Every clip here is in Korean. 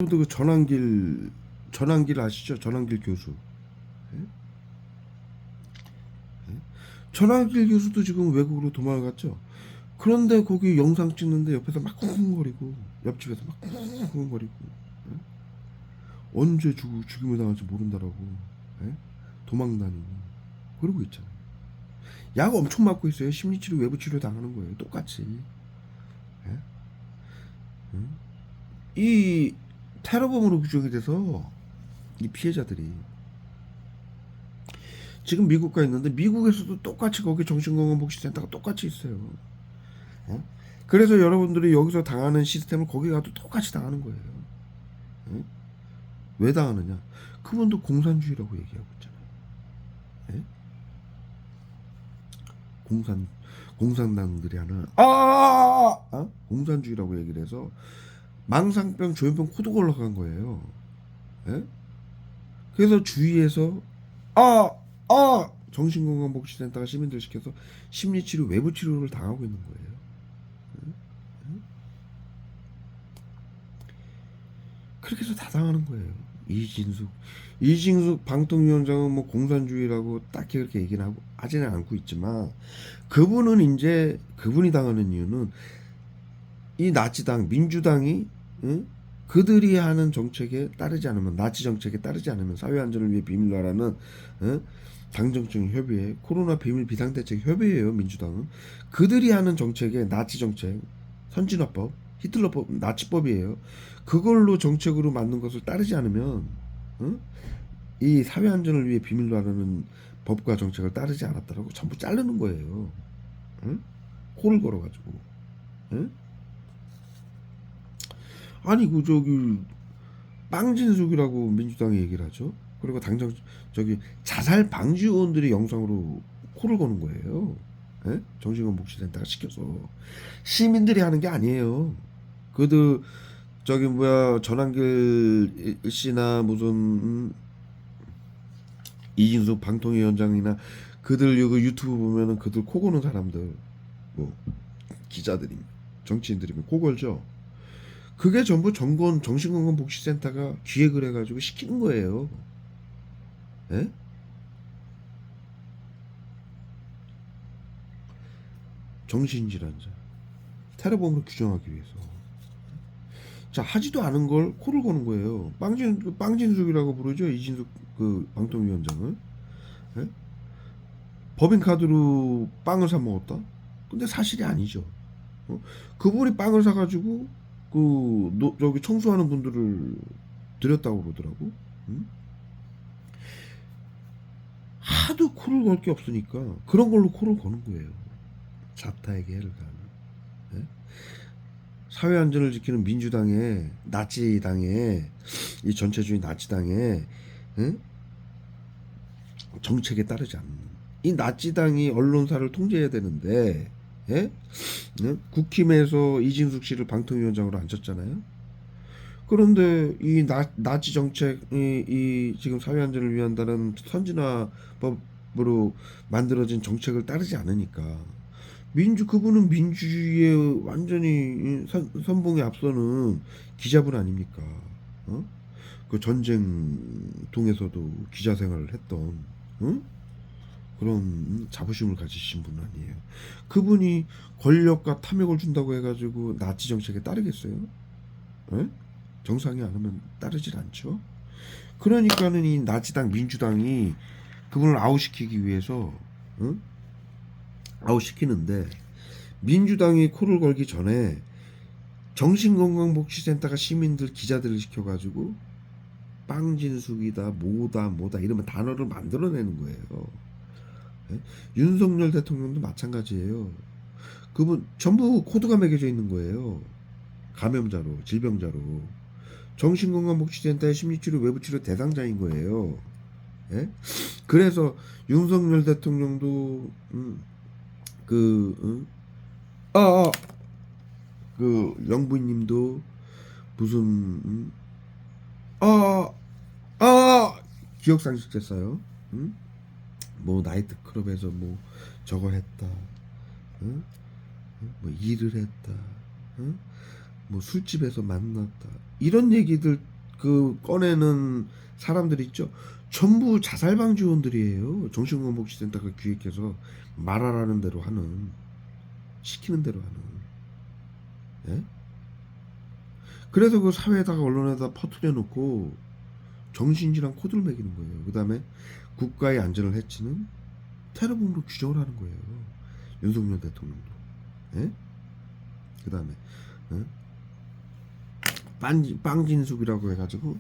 그 전환길 아시죠? 전환길 교수. 예? 전환길 교수도 지금 외국으로 도망갔죠. 그런데 거기 영상 찍는데 옆에서 막 쿵쿵거리고 옆집에서 막 쿵쿵거리고 언제 죽임을 당할지 모른다라고 예? 도망다니고 그러고 있잖아요. 약 엄청 맞고 있어요. 심리치료, 외부치료 당하는 거예요. 똑같이. 예? 응? 이 테러범으로 규정이 돼서 이 피해자들이 지금 미국 가 있는데 미국에서도 똑같이 거기 정신건강복지센터가 똑같이 있어요. 어? 그래서 여러분들이 여기서 당하는 시스템을 거기 가도 똑같이 당하는 거예요. 어? 왜 당하느냐? 그분도 공산주의라고 얘기하고 있잖아요. 예? 공산당들이 하는 공산주의라고 얘기를 해서 망상병, 조현병 코드 걸러간 거예요. 예? 그래서 주위에서 정신건강복지센터가 시민들 시켜서 심리치료, 외부치료를 당하고 있는 거예요. 그렇게 해서 다 당하는 거예요. 이진숙 방통위원장은 뭐 공산주의라고 딱히 그렇게 얘기는 하고 하지는 않고 있지만 그분이 당하는 이유는 이 나치당, 민주당이 응? 그들이 하는 정책에 따르지 않으면 나치 정책에 따르지 않으면 사회 안전을 위해 비밀로하라는 응? 당정청 협의회, 코로나 비밀 비상대책 협의회예요. 민주당은 그들이 하는 정책에 나치 정책, 선진화법, 히틀러법, 나치법이에요. 그걸로 정책으로 만든 것을 따르지 않으면 응? 이 사회 안전을 위해 비밀로 하라는 법과 정책을 따르지 않았다라고 전부 자르는 거예요. 응? 코를 걸어가지고. 응? 아니 그 저기 빵진숙이라고 민주당이 얘기를 하죠. 그리고 당장 저기 자살 방지 의원들이 영상으로 코를 거는 거예요. 예? 정신건복지센터가 시켜서 시민들이 하는 게 아니에요. 그들 저기 뭐야 전한길 씨나 무슨 이진숙 방통위원장이나 그들 그 유튜브 보면은 그들 코 고는 사람들 뭐 기자들이 정치인들이면 코 걸죠. 그게 전부 정신건강복지센터가 기획을 해가지고 시키는 거예요. 예? 정신질환자 테러범으로 규정하기 위해서. 자 하지도 않은 걸 코를 거는 거예요. 빵진숙이라고 부르죠. 이진숙 그 방통위원장을. 예? 법인카드로 빵을 사 먹었다. 근데 사실이 아니죠. 어? 그분이 빵을 사가지고 저기 청소하는 분들을 드렸다고 그러더라고. 응? 하도 코를 걸 게 없으니까 그런 걸로 코를 거는 거예요. 자타에게 해를 가하는. 예? 사회 안전을 지키는 민주당의 나치당의 이 전체주의 나치당의 예? 정책에 따르지 않는 이 나치당이 언론사를 통제해야 되는데 예? 예? 국힘에서 이진숙 씨를 방통위원장으로 앉혔잖아요. 그런데 이 나치 정책이 이 지금 사회 안전을 위한다는 선진화법으로 만들어진 정책을 따르지 않으니까 그분은 민주주의에 완전히 선봉에 앞서는 기자분 아닙니까? 어? 그 전쟁통에서도 기자 생활을 했던 응? 그런 자부심을 가지신 분 아니에요. 그분이 권력과 탐욕을 준다고 해가지고 나치 정책에 따르겠어요? 예? 정상이 않으면 따르질 않죠. 그러니까는 이 나치당 민주당이 그분을 아웃시키기 위해서 응? 아웃시키는데 민주당이 코를 걸기 전에 정신건강복지센터가 시민들 기자들을 시켜가지고 빵진숙이다 뭐다 이러면 단어를 만들어내는 거예요. 예? 윤석열 대통령도 마찬가지예요. 그분 전부 코드가 매겨져 있는 거예요. 감염자로 질병자로 정신건강복지센터의 심리치료 외부치료 대상자인 거예요. 예? 그래서 윤석열 대통령도 그 아, 아, 그 영부인님도 무슨 아, 기억상실됐어요. 뭐 나이트클럽에서 뭐 저거 했다. 응? 뭐 일을 했다. 응? 뭐 술집에서 만났다 이런 얘기들 그 꺼내는 사람들 있죠. 전부 자살방지원들이에요. 정신건강복지센터가 기획해서 말하라는 대로 하는, 시키는 대로 하는. 예? 그래서 그 사회에다가 언론에다 퍼뜨려 놓고 정신질환 코드를 매기는 거예요. 그 다음에 국가의 안전을 해치는 테러범으로 규정을 하는 거예요. 윤석열 대통령도. 예? 그 다음에 빵진숙이라고 해가지고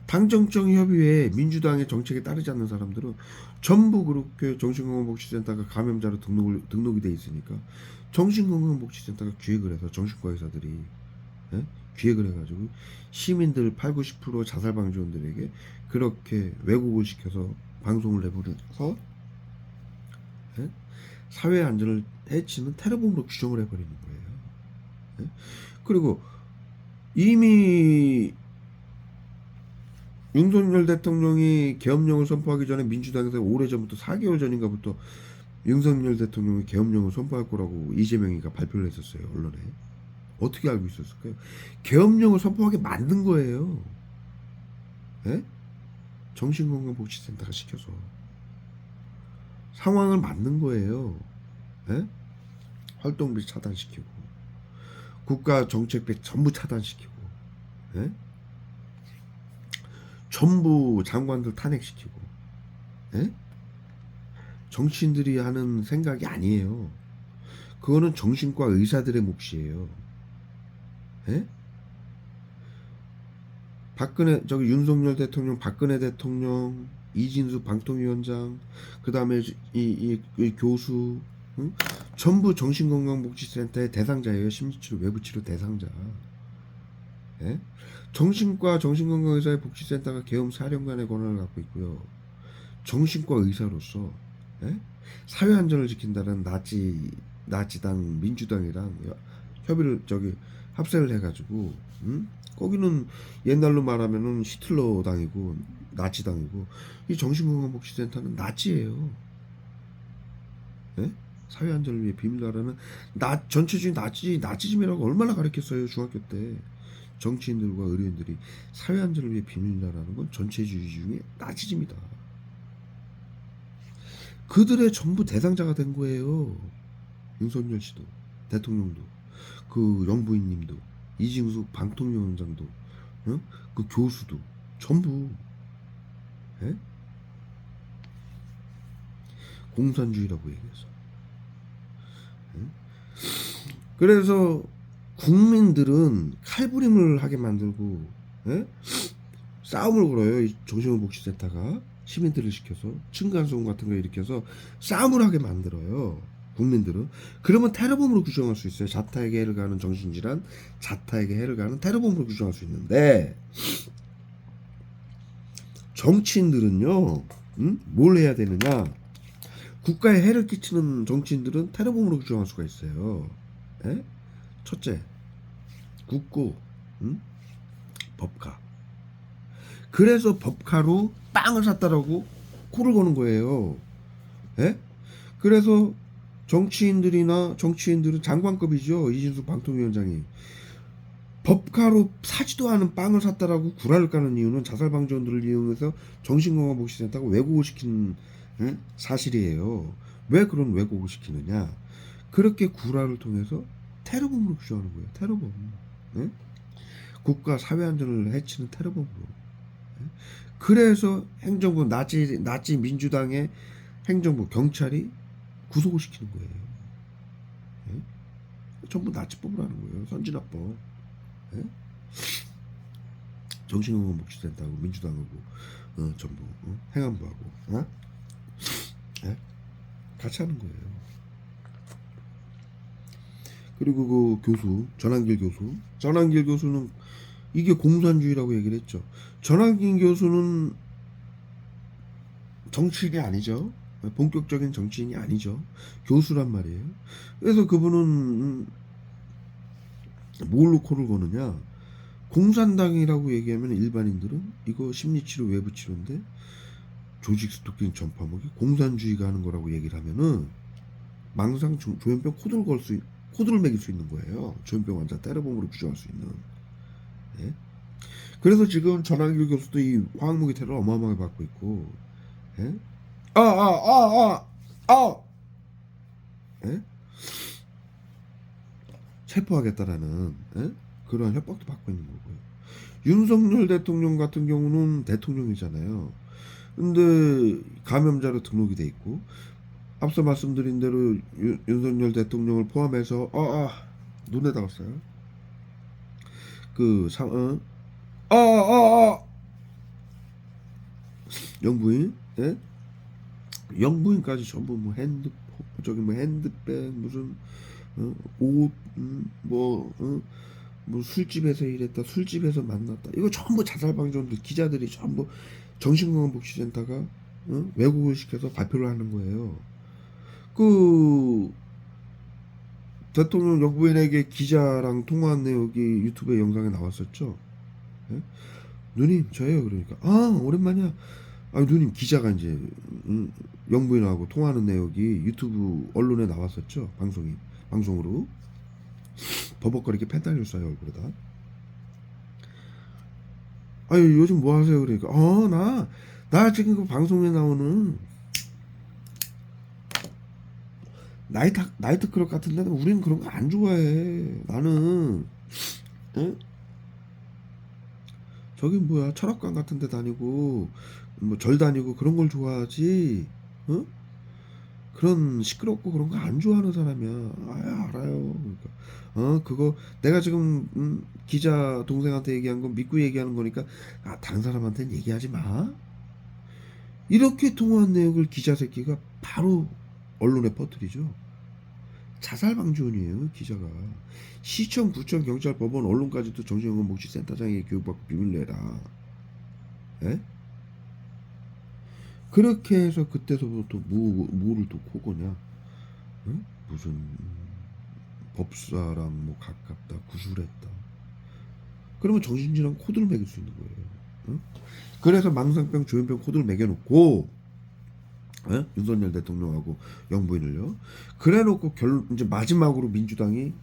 당정청협의회 민주당의 정책에 따르지 않는 사람들은 전부 그렇게 정신건강복지센터가 감염자로 등록이 돼 있으니까 정신건강복지센터가 기획을 해서 정신과 의사들이 예? 기획을 해가지고 시민들 8, 90% 자살방지원들에게 그렇게 왜곡을 시켜서 방송을 내버려서 예? 사회 안전을 해치는 테러범으로 규정을 해버리는 거예요. 예? 그리고 이미 윤석열 대통령이 계엄령을 선포하기 전에 민주당에서 오래전부터 4개월 전인가부터 윤석열 대통령이 계엄령을 선포할 거라고 이재명이가 발표를 했었어요. 언론에. 어떻게 알고 있었을까요? 계엄령을 선포하게 만든 거예요. 예? 정신건강복지센터가 시켜서 상황을 만든 거예요. 예? 활동비 차단시키고 국가 정책비 전부 차단시키고 예? 전부 장관들 탄핵시키고 예? 정치인들이 하는 생각이 아니에요. 그거는 정신과 의사들의 몫이에요. 예? 윤석열 대통령, 박근혜 대통령, 이진수 방통위원장, 그 다음에 이 교수, 응? 전부 정신건강복지센터의 대상자예요. 심리치료, 외부치료 대상자. 예? 정신과 정신건강의사의 복지센터가 계엄 사령관의 권한을 갖고 있고요. 정신과 의사로서 예? 사회안전을 지킨다는 나치당 민주당이랑 협의를 합세를 해가지고 거기는 옛날로 말하면은 히틀러 당이고 나치 당이고 이 정신건강복지센터는 나치예요. 예? 사회안전을 위해 비밀나라는 전체주의 나치즘이라고 얼마나 가르쳤어요 중학교 때. 정치인들과 의료인들이 사회안전을 위해 비밀나라는 건 전체주의 중에 나치즘이다. 그들의 전부 대상자가 된 거예요. 윤석열 씨도, 대통령도, 그 영부인님도, 이진숙 방통위원장도, 응? 그 교수도 전부 예? 공산주의라고 얘기해서. 예? 그래서 국민들은 칼부림을 하게 만들고 예? 싸움을 걸어요. 이 정신건강복지센터가 시민들을 시켜서 층간소음 같은 거 일으켜서 싸움을 하게 만들어요. 국민들은. 그러면 테러범으로 규정할 수 있어요. 자타에게 해를 가하는 정신질환, 자타에게 해를 가하는 테러범으로 규정할 수 있는데 정치인들은요. 뭘 해야 되느냐. 국가에 해를 끼치는 정치인들은 테러범으로 규정할 수가 있어요. 예? 첫째, 국고, 법카. 그래서 법카로 빵을 샀다라고 코를 거는 거예요. 예? 그래서 정치인들은 장관급이죠. 이진수 방통위원장이 법카로 사지도 않은 빵을 샀다라고 구라를 까는 이유는 자살방지원들을 이용해서 정신건강복지센터가 왜곡을 시킨 사실이에요. 왜 그런 왜곡을 시키느냐? 그렇게 구라를 통해서 테러범으로 규정하는 거예요. 테러범. 예? 국가 사회안전을 해치는 테러범으로. 예? 그래서 행정부 나치 민주당의 행정부 경찰이 구속을 시키는 거예요. 예? 전부 나치법을 하는 거예요. 선진화법. 예? 정신건강복지센터하고 민주당하고 전부 행안부하고 예? 같이 하는 거예요. 그리고 그 교수 전한길 교수는 이게 공산주의라고 얘기를 했죠. 전한길 교수는 정치인이 아니죠. 본격적인 정치인이 아니죠. 교수란 말이에요. 그래서 그분은 뭘로 코를 거느냐. 공산당이라고 얘기하면 일반인들은 이거 심리치료 외부치료인데 조직 스토킹 전파먹이 공산주의가 하는 거라고 얘기를 하면은 망상 조현병 코드를 매길 수 있는 거예요. 조현병 환자 테러범으로 규정할 수 있는. 예? 그래서 지금 전학일 교수도 이 화학무기 테러를 어마어마하게 받고 있고, 예? 예? 체포하겠다라는, 예? 그러한 협박도 받고 있는 거고요. 윤석열 대통령 같은 경우는 대통령이잖아요. 근데 감염자로 등록이 돼 있고, 앞서 말씀드린 대로 윤석열 대통령을 포함해서 눈에 닿았어요. 그 영부인, 예? 영부인까지 전부 뭐 핸드폰, 저기 뭐 핸드백, 무슨 옷, 뭐 술집에서 일했다, 술집에서 만났다. 이거 전부 자살방지원들 기자들이 전부 정신건강복지센터가 왜곡을 시켜서 발표를 하는 거예요. 그 대통령 영부인에게 기자랑 통화한 내용이 유튜브에 영상에 나왔었죠. 예? 누님 저예요. 그러니까 오랜만이야. 누님 기자가 이제 영부인하고 통화하는 내용이 유튜브 언론에 나왔었죠. 방송으로 버벅거리게 펜타닐 쏴요 얼굴에다. 요즘 뭐 하세요? 그러니까 나 지금 그 방송에 나오는 나이트 클럽 같은 데는 우리는 그런 거 안 좋아해. 나는 저기 뭐야 철학관 같은 데 다니고 뭐 절 다니고 그런 걸 좋아하지. 그런 시끄럽고 그런 거 안 좋아하는 사람이야. 알아요. 그러니까 그거 내가 지금 기자 동생한테 얘기한 건 믿고 얘기하는 거니까 다른 사람한테는 얘기하지 마. 이렇게 통화한 내용을 기자 새끼가 바로 언론에 퍼뜨리죠. 자살방지원이에요 기자가. 시청, 구청, 경찰, 법원, 언론까지도 정신건강복지센터장에게 교육받고 비밀로 해라. 예? 그렇게 해서 그때서부터 뭐를 또 코고냐? 응? 무슨 법사랑 뭐 가깝다, 구술했다. 그러면 정신질환 코드를 매길 수 있는 거예요. 응? 그래서 망상병, 조현병 코드를 매겨놓고 윤석열 대통령하고 영부인을요. 그래놓고 이제 마지막으로 민주당이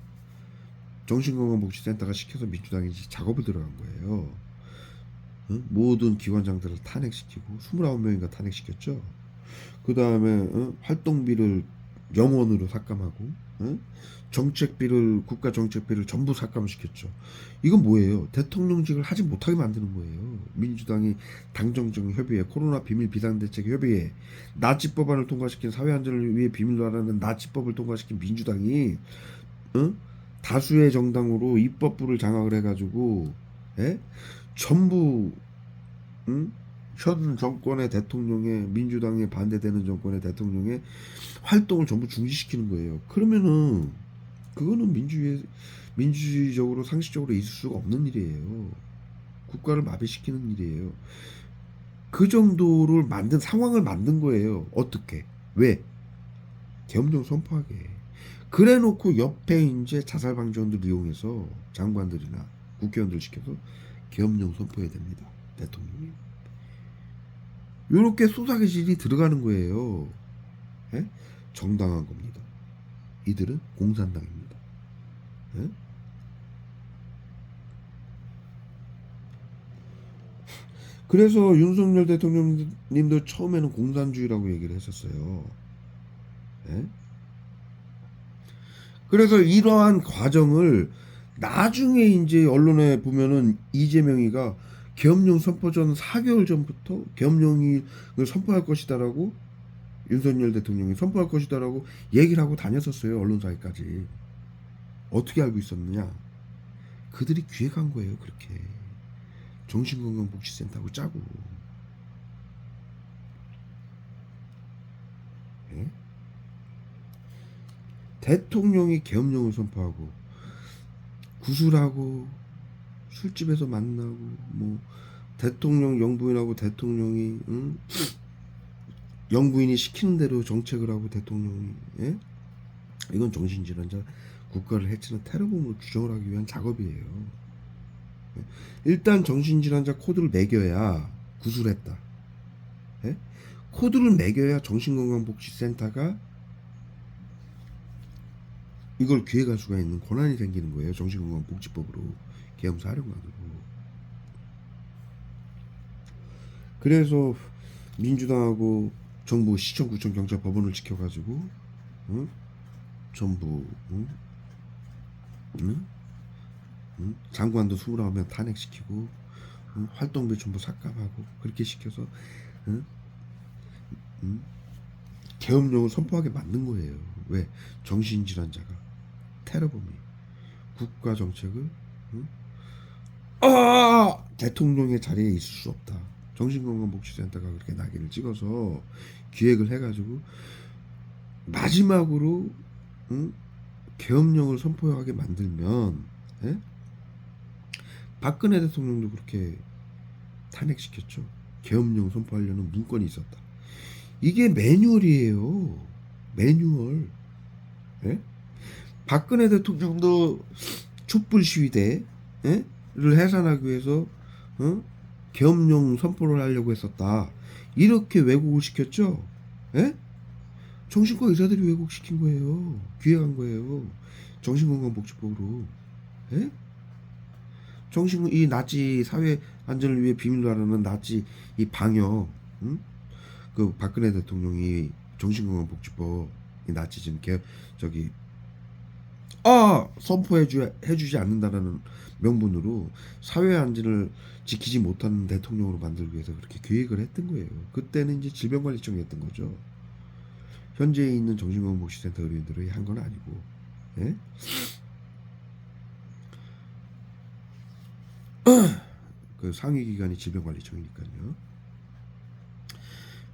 정신건강복지센터가 시켜서 민주당이 이제 작업을 들어간 거예요. 모든 기관장들을 탄핵시키고 29명인가 탄핵시켰죠. 그 다음에 활동비를 0원으로 삭감하고 정책비를 국가 정책비를 전부 삭감시켰죠. 이건 뭐예요? 대통령직을 하지 못하게 만드는 거예요. 민주당이 당정청 협의회, 코로나 비밀 비상대책 협의회, 나치 법안을 통과시킨 사회안전을 위해 비밀로 하라는 나치법을 통과시킨 민주당이 다수의 정당으로 입법부를 장악을 해가지고 전부 현 정권의 대통령의 민주당에 반대되는 정권의 대통령의 활동을 전부 중지시키는 거예요. 그러면은 그거는 민주주의적으로 상식적으로 있을 수가 없는 일이에요. 국가를 마비시키는 일이에요. 그 정도를 만든 상황을 만든 거예요. 어떻게? 왜? 계엄령 선포하게. 그래놓고 옆에 이제 자살방지원들 이용해서 장관들이나 국회의원들 시켜서 계엄령 선포해야 됩니다. 대통령이. 요렇게 수사기질이 들어가는 거예요. 예? 정당한 겁니다. 이들은 공산당입니다. 예? 그래서 윤석열 대통령님도 처음에는 공산주의라고 얘기를 했었어요. 예? 그래서 이러한 과정을 나중에 이제 언론에 보면은 이재명이가 계엄령 선포 전 4개월 전부터 계엄령을 선포할 것이다라고 윤석열 대통령이 선포할 것이다라고 얘기를 하고 다녔었어요. 언론사에까지. 어떻게 알고 있었느냐? 그들이 기획한 거예요. 그렇게 정신건강복지센터하고 짜고. 예? 대통령이 계엄령을 선포하고 구술하고 술집에서 만나고 뭐 대통령 영부인하고 대통령이 영부인이 시키는 대로 정책을 하고 대통령이 이건 정신질환자 국가를 해치는 테러범으로 규정을 하기 위한 작업이에요. 일단 정신질환자 코드를 매겨야 구술했다. 코드를 매겨야 정신건강복지센터가 이걸 기획할 수가 있는 권한이 생기는 거예요. 정신건강복지법으로, 계엄사령관으로. 그래서 민주당하고 정부, 시청, 구청, 경찰, 법원을 지켜가지고, 응? 전부, 응? 응? 응? 장관도 29명 탄핵시키고, 응? 활동비 전부 삭감하고, 그렇게 시켜서, 응? 응? 계엄령을 선포하게 만든 거예요. 왜? 정신질환자가, 테러범이, 국가정책을, 응? 대통령의 자리에 있을 수 없다. 정신건강복지센터가 그렇게 낙인을 찍어서 기획을 해가지고 마지막으로, 응? 계엄령을 선포하게 만들면, 예? 박근혜 대통령도 그렇게 탄핵시켰죠. 계엄령 선포하려는 문건이 있었다. 이게 매뉴얼이에요. 매뉴얼. 예? 박근혜 대통령도 촛불 시위대, 예? 를 해산하기 위해서, 어? 계엄령 선포를 하려고 했었다. 이렇게 왜곡을 시켰죠. 예? 정신과 의사들이 왜곡시킨 거예요. 기획한 거예요. 정신건강복지법으로. 예? 이 나치 사회 안전을 위해 비밀로 하려는 나치 이 방역, 응? 그 박근혜 대통령이 정신건강복지법 이 나치즘 개 저기 해주지 않는다라는 명분으로 사회 안전을 지키지 못하는 대통령으로 만들기 위해서 그렇게 계획을 했던 거예요. 그때는 이제 질병관리청이었던 거죠. 현재 있는 정신건강복지센터 의료인들이 한 건 아니고, 예? 그 상위 기관이 질병관리청이니까요.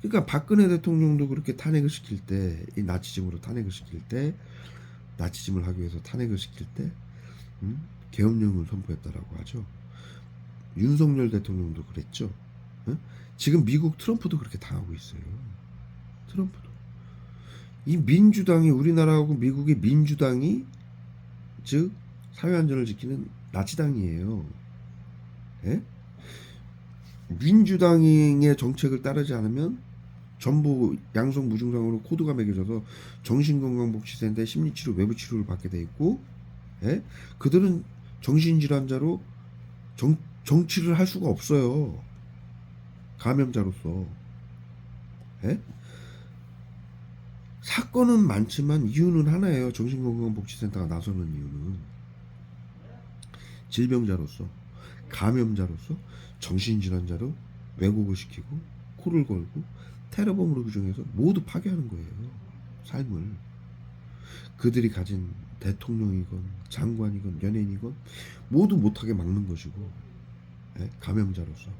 그러니까 박근혜 대통령도 그렇게 탄핵을 시킬 때, 이 나치즘으로 탄핵을 시킬 때, 나치즘을 하기 위해서 탄핵을 시킬 때, 계엄령을 선포했다라고 하죠. 윤석열 대통령도 그랬죠. 응? 지금 미국 트럼프도 그렇게 당하고 있어요. 트럼프도. 이 민주당이, 우리나라하고 미국의 민주당이, 즉 사회안전을 지키는 나치당이에요. 예? 민주당의 정책을 따르지 않으면 전부 양성 무증상으로 코드가 매겨져서 정신건강복지센터에 심리치료, 외부치료를 받게 돼 있고, 예? 그들은 정신질환자로 정치를 할 수가 없어요. 감염자로서. 예? 사건은 많지만 이유는 하나예요. 정신건강복지센터가 나서는 이유는 질병자로서, 감염자로서, 정신질환자로 왜곡을 시키고 코를 걸고 테러범으로 규정해서 모두 파괴하는 거예요. 삶을. 그들이 가진 대통령이건 장관이건 연예인이건 모두 못하게 막는 것이고, 예? 감염자로서,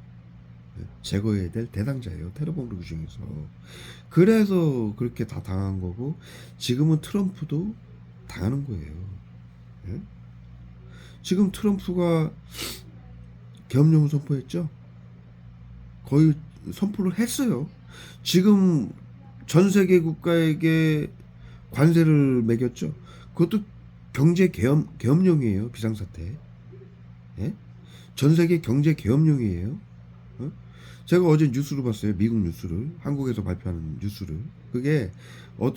예? 제거해야 될 대상자예요. 테러범으로 규정해서. 그래서 그렇게 다 당한 거고, 지금은 트럼프도 당하는 거예요. 예? 지금 트럼프가 계엄령을 선포했죠. 거의 선포를 했어요. 지금 전 세계 국가에게 관세를 매겼죠. 그것도 경제 계엄령이에요. 비상사태. 예? 전 세계 경제 계엄령이에요. 어? 제가 어제 뉴스를 봤어요. 미국 뉴스를. 한국에서 발표하는 뉴스를. 그게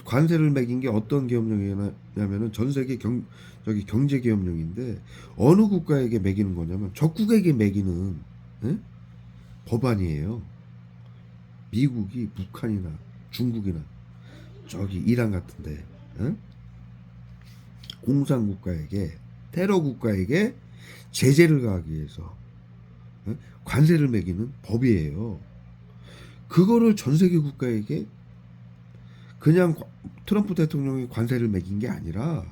관세를 매긴 게 어떤 계엄령이냐면은 전 세계 경제 계엄령인데, 어느 국가에게 매기는 거냐면 적국에게 매기는, 예? 법안이에요. 미국이 북한이나 중국이나 저기 이란 같은데, 예? 공산국가에게, 테러 국가에게 제재를 가하기 위해서, 예? 관세를 매기는 법이에요. 그거를 전 세계 국가에게 그냥 트럼프 대통령이 관세를 매긴 게 아니라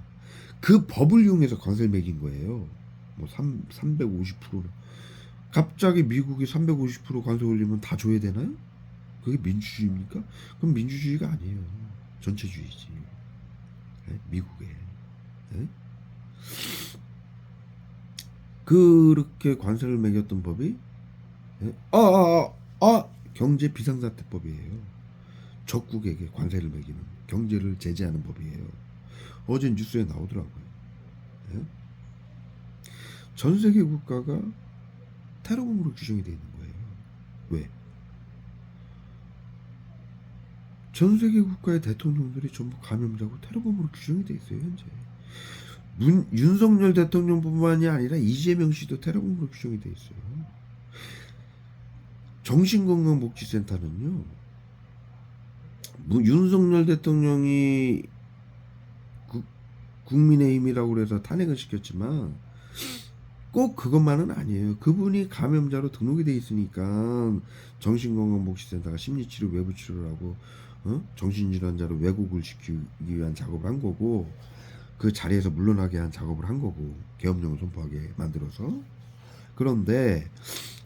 그 법을 이용해서 관세를 매긴 거예요. 뭐 350%는. 갑자기 미국이 350% 관세 올리면 다 줘야 되나요? 그게 민주주의입니까? 그럼 민주주의가 아니에요. 전체주의지. 예? 미국에. 예? 그렇게 관세를 매겼던 법이, 예? 경제 비상사태법이에요. 적국에게 관세를 매기는, 경제를 제재하는 법이에요. 어제 뉴스에 나오더라고요. 예? 전 세계 국가가 테러범으로 규정이 되어 있는 거예요. 왜? 전 세계 국가의 대통령들이 전부 감염자고 테러범으로 규정이 되어 있어요, 현재. 윤석열 대통령뿐만이 아니라 이재명 씨도 테러 공격 규정이 돼 있어요. 정신건강복지센터는요, 윤석열 대통령이 국민의힘이라고 그래서 탄핵을 시켰지만 꼭 그것만은 아니에요. 그분이 감염자로 등록이 돼 있으니까 정신건강복지센터가 심리치료, 외부치료를 하고 정신질환자로 왜곡을 시키기 위한 작업을 한 거고, 그 자리에서 물러나게 한 작업을 한 거고, 계엄령을 선포하게 만들어서. 그런데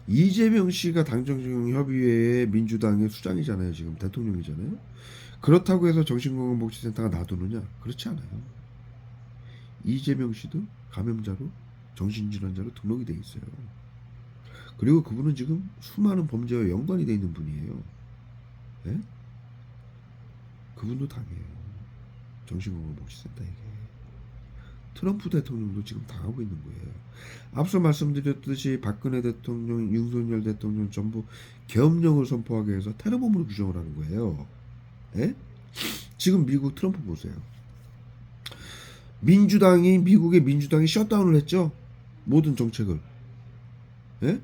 이재명 씨가 당정협의회의 민주당의 수장이잖아요. 지금 대통령이잖아요. 그렇다고 해서 정신건강복지센터가 놔두느냐? 그렇지 않아요. 이재명 씨도 감염자로, 정신질환자로 등록이 돼 있어요. 그리고 그분은 지금 수많은 범죄와 연관이 돼 있는 분이에요. 예? 그분도 당해요. 정신건강복지센터에게. 트럼프 대통령도 지금 당하고 있는 거예요. 앞서 말씀드렸듯이 박근혜 대통령, 윤석열 대통령 전부 계엄령을 선포하게 해서 테러범으로 규정을 하는 거예요. 예? 지금 미국 트럼프 보세요. 미국의 민주당이 셧다운을 했죠. 모든 정책을. 예?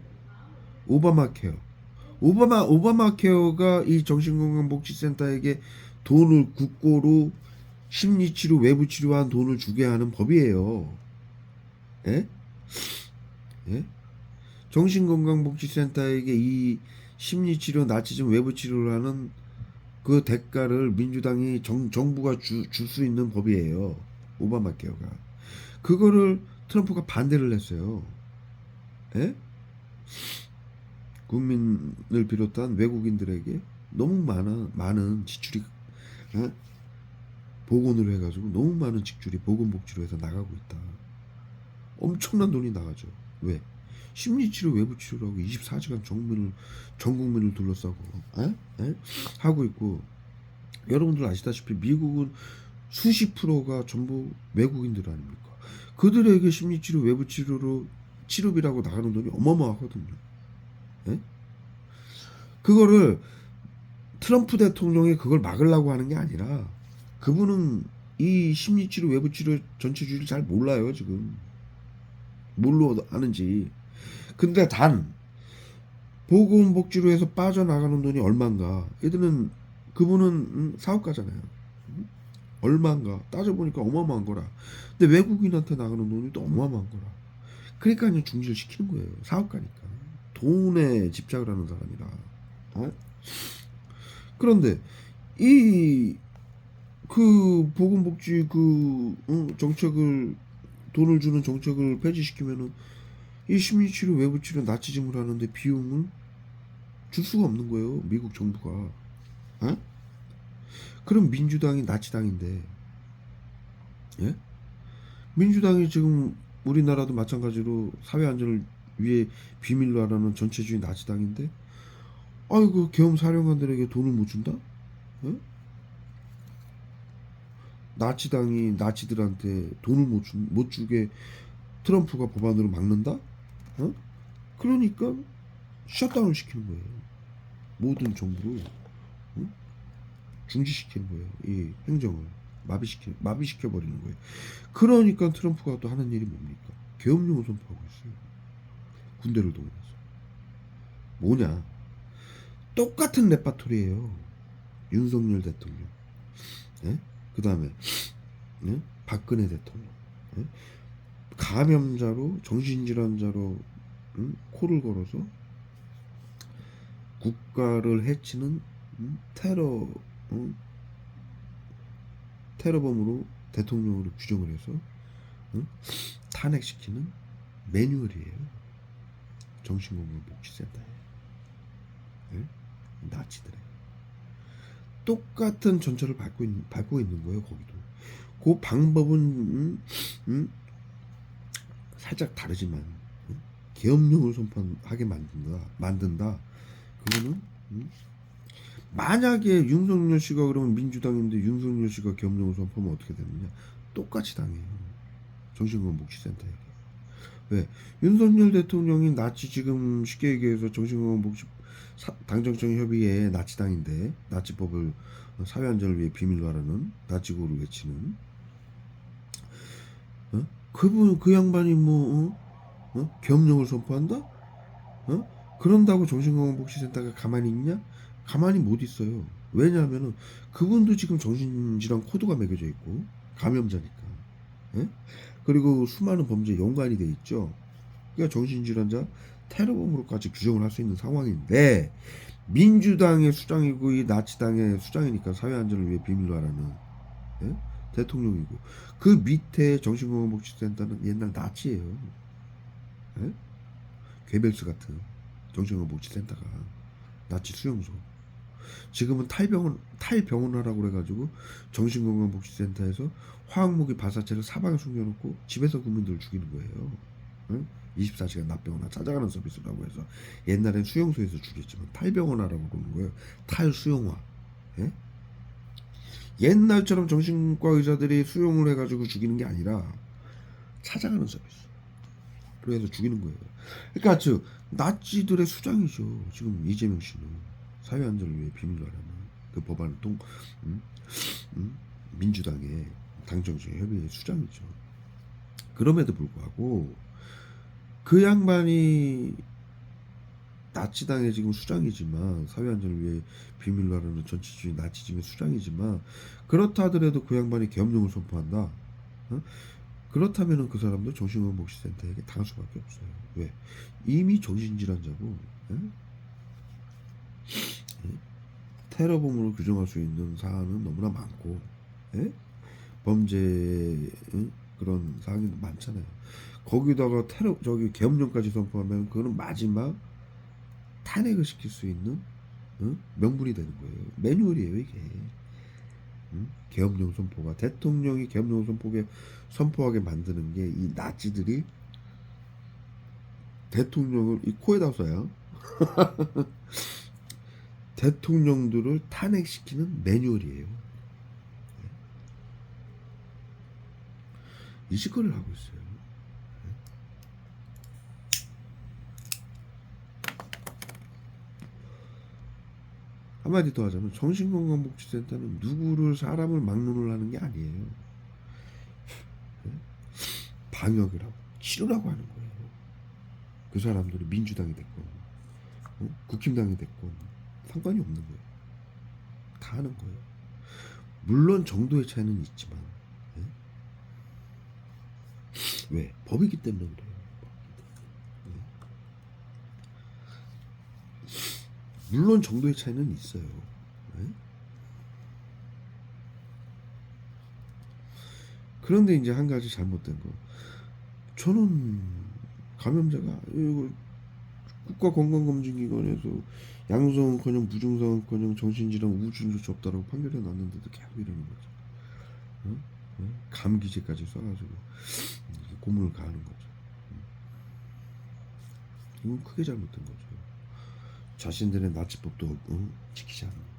오바마 케어가 이 정신건강복지센터에게 돈을 국고로 심리치료, 외부치료한 돈을 주게 하는 법이에요. 예? 예? 정신건강복지센터에게 이 심리치료, 나치즘, 외부치료를 하는 그 대가를 민주당이 정부가 줄 수 있는 법이에요. 오바마 케어가. 그거를 트럼프가 반대를 했어요. 예? 국민을 비롯한 외국인들에게 너무 많은 지출이, 예? 보건으로 해가지고 너무 많은 지출이 보건복지로 해서 나가고 있다. 엄청난 돈이 나가죠. 왜? 심리치료, 외부치료라고 24시간 전 국민을 둘러싸고 하고 있고, 여러분들 아시다시피 미국은 수십 프로가 전부 외국인들 아닙니까? 그들에게 심리치료, 외부치료로 치료비라고 나가는 돈이 어마어마하거든요. 예? 그거를 트럼프 대통령이 그걸 막으려고 하는 게 아니라, 그분은 이 심리치료, 외부치료 전체주의를 잘 몰라요. 지금 뭘로 하는지. 근데 단 보건복지로 해서 빠져나가는 돈이 얼마인가. 그분은 사업가잖아요. 얼마인가 따져보니까 어마어마한 거라. 근데 외국인한테 나가는 돈이 또 어마어마한 거라. 그러니까 그냥 중지를 시키는 거예요. 사업가니까. 돈에 집착을 하는 사람이라. 그런데 그 보건복지 정책을, 돈을 주는 정책을 폐지시키면은 이 심리치료, 외부치료, 나치즘을 하는데 비용을 줄 수가 없는 거예요. 미국 정부가. 그럼 민주당이 나치당인데, 예? 민주당이 지금 우리나라도 마찬가지로 사회 안전을 위해 비밀로 하라는 전체주의 나치당인데, 아이고 계엄 사령관들에게 돈을 못 준다? 예? 나치당이 나치들한테 돈을 못 주게 트럼프가 법안으로 막는다? 그러니까 셧다운을 시키는 거예요. 모든 정부를 중지시키는 거예요. 이 행정을 마비시켜 버리는 거예요. 그러니까 트럼프가 또 하는 일이 뭡니까? 계엄령을 선포하고 있어요. 군대를 동원해서. 뭐냐? 똑같은 레파토리예요. 윤석열 대통령. 예? 그 다음에 박근혜 대통령. 예? 감염자로, 정신질환자로 코를 걸어서 국가를 해치는 테러범으로 대통령으로 규정을 해서 탄핵시키는 매뉴얼이에요. 정신건강복지센터에. 네? 나치들에 똑같은 전철을 밟고 있는 거예요. 거기도. 그 방법은 살짝 다르지만 계엄령을 선포하게 만든다. 그거는 만약에 윤석열 씨가 그러면 민주당인데 윤석열 씨가 계엄령을 선포하면 어떻게 되느냐? 똑같이 당해요. 정신건강복지센터에게. 왜? 윤석열 대통령이 나치, 지금 쉽게 얘기해서 정신건강복지 당정청협의회 나치당인데, 나치법을 사회안전을 위해 비밀로 하라는 나치구를 외치는, 그분 그 양반이 뭐 계엄령을 선포한다? 그런다고 정신건강복지센터가 가만히 있냐? 가만히 못 있어요. 왜냐하면은 그분도 지금 정신질환 코드가 매겨져 있고 감염자니까. 예? 그리고 수많은 범죄에 연관이 돼 있죠. 그러니까 정신질환자 테러범으로까지 규정을 할 수 있는 상황인데 민주당의 수장이고 이 나치당의 수장이니까 사회안전을 위해 비밀로 하라는 예? 대통령이고 그 밑에 정신건강복지센터는 옛날 나치예요. 예? 괴벨스 같은 정신건강복지센터가 나치 수용소. 지금은 탈병원하라고 그래가지고 정신건강복지센터에서 화학무기 발사체를 사방에 숨겨놓고 집에서 국민들을 죽이는 거예요. 응? 24시간 납병원화 찾아가는 서비스라고 해서 옛날엔 수용소에서 죽였지만 탈병원화라고 그러는 거예요. 탈수용화. 예? 옛날처럼 정신과 의사들이 수용을 해가지고 죽이는 게 아니라 찾아가는 서비스. 그래서 죽이는 거예요. 그러니까 즉 나치들의 수장이죠. 지금 이재명 씨는 사회안전을 위해 비밀로 하라는 그 법안을 음? 민주당의 당정청 협의회 수장이죠. 그럼에도 불구하고 그 양반이 나치당의 지금 수장이지만 사회안전을 위해 비밀로 하라는 전체주의 나치즘의 수장이지만 그렇다 하더라도 그 양반이 계엄령을 선포한다. 그렇다면은 그 사람도 정신건강복지센터에게 당할 수밖에 없어요. 왜? 이미 정신질환자고 테러범으로 규정할 수 있는 사안은 너무나 많고 범죄 그런 사항이 많잖아요. 거기다가 계엄령까지 선포하면 그거는 마지막 탄핵을 시킬 수 있는 명분이 되는 거예요. 매뉴얼이에요 이게. 계엄령 선포가 대통령이 계엄령 선포하게 만드는 게 이 나치들이 대통령을 이 코에다 써요. 대통령들을 탄핵시키는 매뉴얼이에요. 이 짓거리를 하고 있어요. 한마디 더 하자면 정신건강복지센터는 누구를 사람을 막론을 하는 게 아니에요. 방역을 하고 치료라고 하는 거예요. 그 사람들이 민주당이 됐건 국힘당이 됐건 상관이 없는 거예요. 다 하는 거예요. 물론 정도의 차이는 있지만 왜? 법이기 때문에 그래요. 물론 정도의 차이는 있어요. 그런데 이제 한 가지 잘못된 거. 저는 감염자가 이거 국가건강검진기관에서 양성은커녕 무증상은커녕 정신질환 우주조차 없다라고 판결해 놨는데도 계속 이러는 거죠. 감기제까지 써가지고 고문을 가하는 거죠. 이건 크게 잘못된 거죠. 자신들의 나치법도 지키지 않는